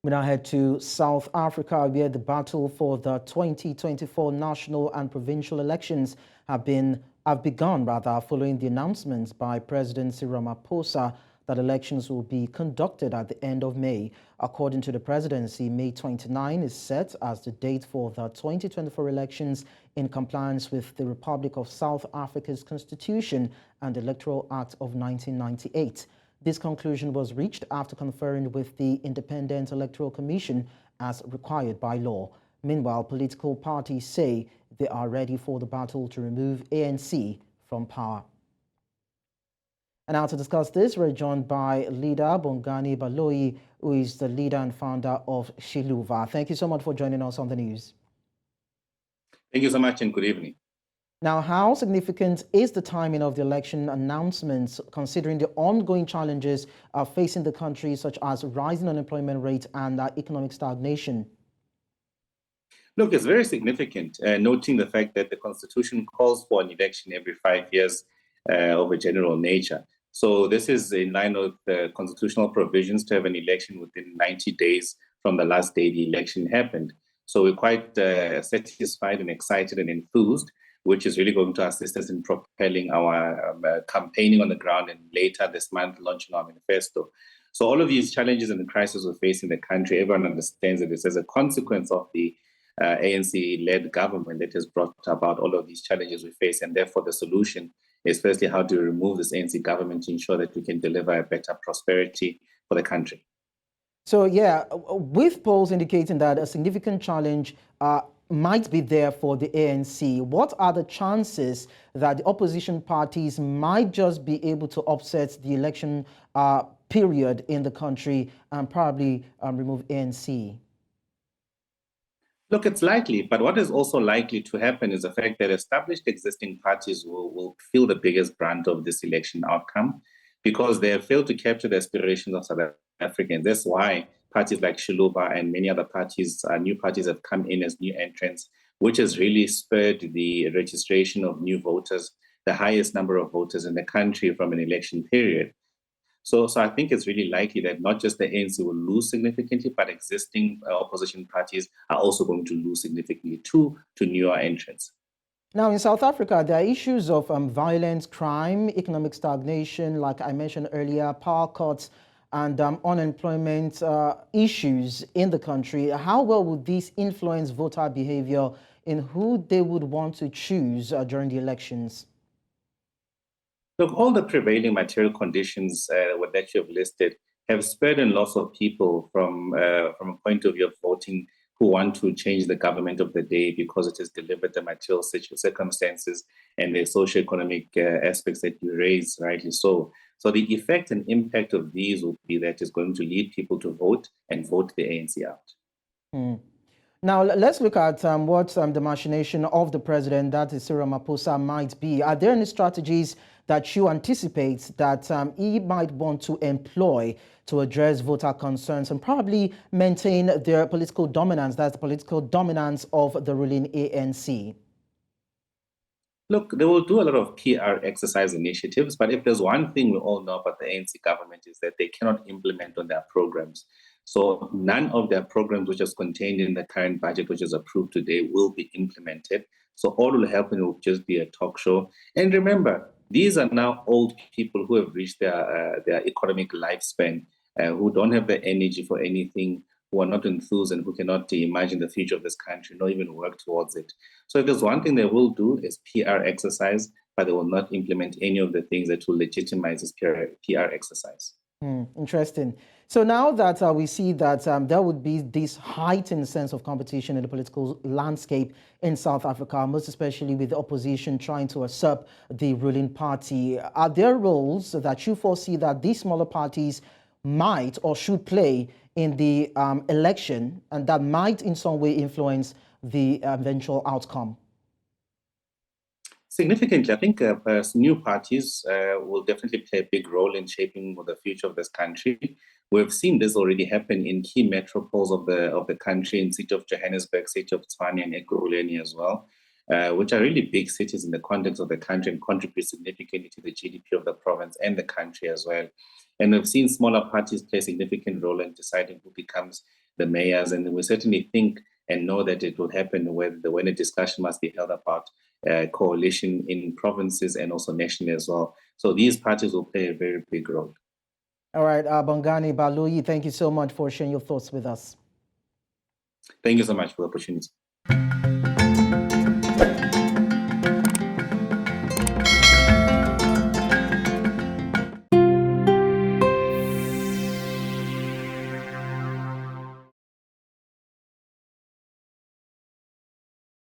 We now head to South Africa, where the battle for the 2024 national and provincial elections have begun following the announcements by President Cyril Ramaphosa that elections will be conducted at the end of May. According to the presidency, May 29 is set as the date for the 2024 elections in compliance with the Republic of South Africa's Constitution and Electoral Act of 1998. This conclusion was reached after conferring with the Independent Electoral Commission as required by law. Meanwhile, political parties say they are ready for the battle to remove ANC from power. And now to discuss this, we're joined by leader Bongani Baloyi, who is the leader and founder of Shiluva. Thank you so much for joining us on the news. Thank you so much and good evening. Now, how significant is the timing of the election announcements, considering the ongoing challenges facing the country, such as rising unemployment rate and economic stagnation? Look, it's very significant, noting the fact that the Constitution calls for an election every 5 years of a general nature. So this is in line with the constitutional provisions to have an election within 90 days from the last day the election happened. So we're quite satisfied and excited and enthused, which is really going to assist us in propelling our campaigning on the ground and later this month launching our manifesto. So all of these challenges and the crisis we're facing in the country, everyone understands that this is a consequence of the ANC-led government that has brought about all of these challenges we face, and therefore the solution is firstly how to remove this ANC government to ensure that we can deliver a better prosperity for the country. So yeah, with polls indicating that a significant challenge might be there for the ANC, what are the chances that the opposition parties might just be able to offset the election period in the country and probably remove ANC? Look, it's likely, but what is also likely to happen is the fact that established existing parties will feel the biggest brunt of this election outcome because they have failed to capture the aspirations of South Africans. That's why parties like Shiluva and many other parties, new parties have come in as new entrants, which has really spurred the registration of new voters, the highest number of voters in the country from an election period. So I think it's really likely that not just the ANC will lose significantly, but existing opposition parties are also going to lose significantly to newer entrants. Now, in South Africa, there are issues of violence, crime, economic stagnation, like I mentioned earlier, power cuts, and unemployment issues in the country. How well would this influence voter behavior in who they would want to choose during the elections? Look, all the prevailing material conditions that you have listed have spurred in lots of people from a point of view of voting who want to change the government of the day because it has delivered the material circumstances and the socioeconomic aspects that you raise, rightly so. So the effect and impact of these will be that it's going to lead people to vote and vote the ANC out. Now, let's look at what the machination of the president, that is Cyril Ramaphosa, might be. Are there any strategies that you anticipate that he might want to employ to address voter concerns and probably maintain their political dominance, that's the political dominance of the ruling ANC? Look, they will do a lot of PR exercise initiatives, but if there's one thing we all know about the ANC government is that they cannot implement on their programs. So none of their programs which is contained in the current budget, which is approved today, will be implemented. So all will happen will just be a talk show. And remember, these are now old people who have reached their economic lifespan, who don't have the energy for anything, who are not enthused and who cannot imagine the future of this country, nor even work towards it. So if there's one thing they will do is PR exercise, but they will not implement any of the things that will legitimize this PR exercise. Interesting. So now that we see that there would be this heightened sense of competition in the political landscape in South Africa, most especially with the opposition trying to usurp the ruling party, are there roles that you foresee that these smaller parties might or should play in the election and that might in some way influence the eventual outcome? Significantly, I think new parties will definitely play a big role in shaping the future of this country. We've seen this already happen in key metropoles of the country, in city of Johannesburg, city of Tshwane, and Ekurhuleni as well, which are really big cities in the context of the country and contribute significantly to the GDP of the province and the country as well. And we've seen smaller parties play a significant role in deciding who becomes the mayors, and we certainly think and know that it will happen when a discussion must be held about coalition in provinces and also nationally as well. So these parties will play a very big role. All right, Bongani Baloyi, thank you so much for sharing your thoughts with us. Thank you so much for the opportunity.